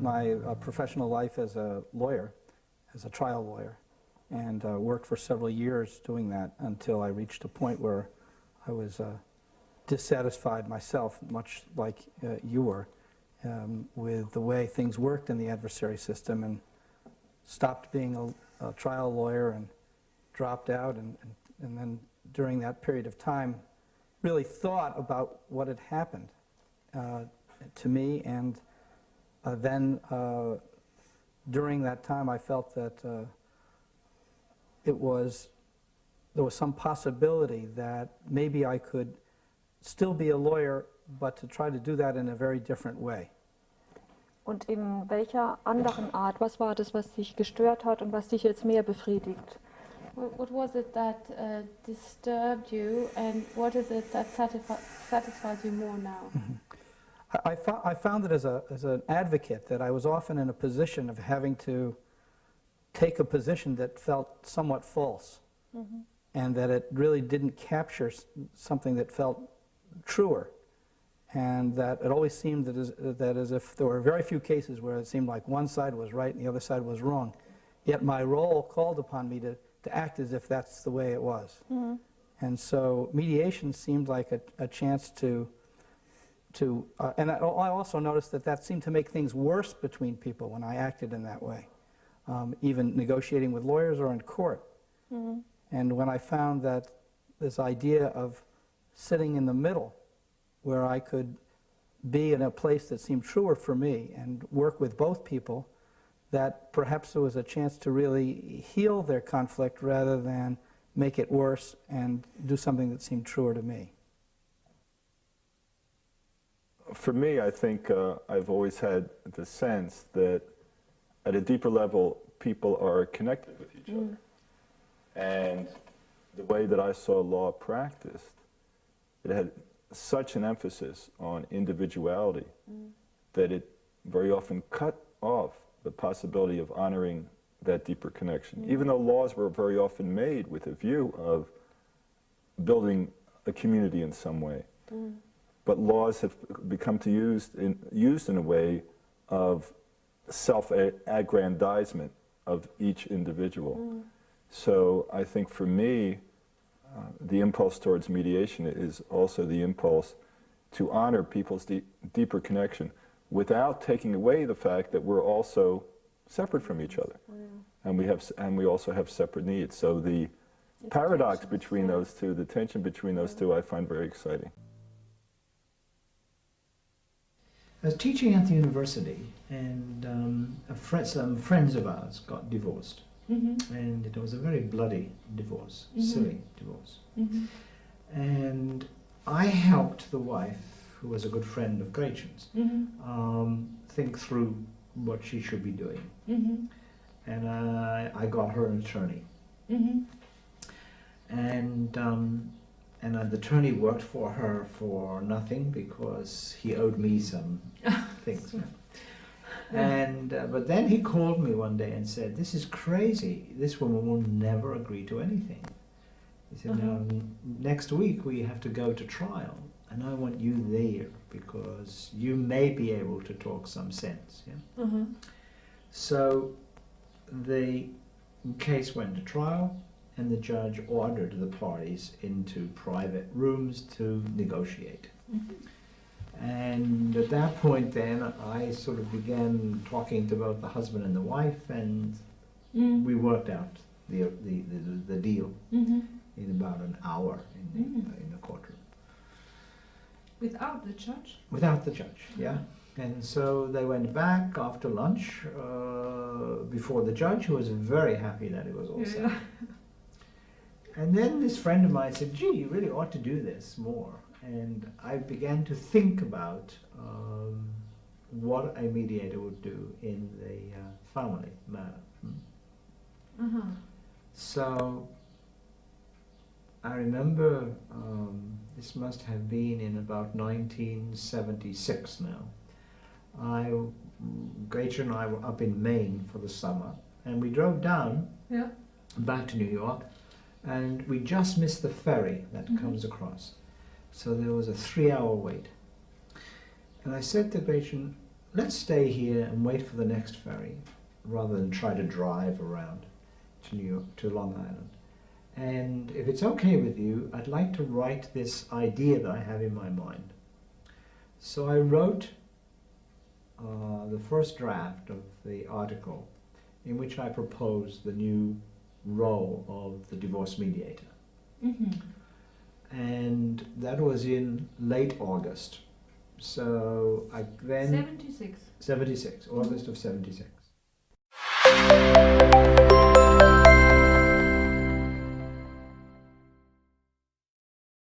my professional life as a lawyer, as a trial lawyer, and worked for several years doing that until I reached a point where I was dissatisfied myself, much like you were, with the way things worked in the adversary system, and stopped being a trial lawyer and dropped out, and then during that period of time really thought about what had happened to me, and then during that time I felt that there was some possibility that maybe I could still be a lawyer, but to try to do that in a very different way. Und in welcher anderen Art? Was war das, was dich gestört hat und was dich jetzt mehr befriedigt? What was it that disturbed you, and what is it that satisfies you more now? I found that as an advocate that I was often in a position of having to take a position that felt somewhat false, and that it really didn't capture something that felt truer, and that it always seemed that as if there were very few cases where it seemed like one side was right and the other side was wrong, yet my role called upon me to act as if that's the way it was. And so mediation seemed like a chance and I also noticed that seemed to make things worse between people when I acted in that way, even negotiating with lawyers or in court. And when I found that this idea of sitting in the middle, where I could be in a place that seemed truer for me and work with both people, that perhaps there was a chance to really heal their conflict rather than make it worse and do something that seemed truer to me. For me, I think I've always had the sense that at a deeper level, people are connected with each other. And the way that I saw law practiced, it had such an emphasis on individuality that it very often cut off the possibility of honoring that deeper connection. Even though laws were very often made with a view of building a community in some way. But laws have become used in a way of self-aggrandizement of each individual. So I think for me, the impulse towards mediation is also the impulse to honor people's deeper connection without taking away the fact that we're also separate from each other. And we also have separate needs. So the paradox between those two, the tension between those two, I find very exciting. I was teaching at the university, and some friends of ours got divorced. And it was a very bloody divorce, silly divorce. And I helped the wife, who was a good friend of Gretchen's, think through what she should be doing. And I got her an attorney. And the attorney worked for her for nothing because he owed me some things. And but then he called me one day and said, "This is crazy. This woman will never agree to anything." He said, "Now next week we have to go to trial, and I want you there because you may be able to talk some sense." So the case went to trial, and the judge ordered the parties into private rooms to negotiate. And at that point then, I sort of began talking to both the husband and the wife, and we worked out the deal in about an hour in the courtroom. Without the judge? Without the judge, yeah. And so they went back after lunch before the judge, who was very happy that it was all set. And then this friend of mine said, "Gee, you really ought to do this more." And I began to think about what a mediator would do in the family matter. So I remember this must have been in about 1976 now. Gretchen and I were up in Maine for the summer, and we drove down back to New York, and we just missed the ferry that comes across. So there was a 3-hour wait. And I said to Gretchen, let's stay here and wait for the next ferry rather than try to drive around to New York, to Long Island. And if it's okay with you, I'd like to write this idea that I have in my mind. So I wrote the first draft of the article in which I proposed the new role of the divorce mediator. And that was in late August. So I then... 76. 76, August of 76.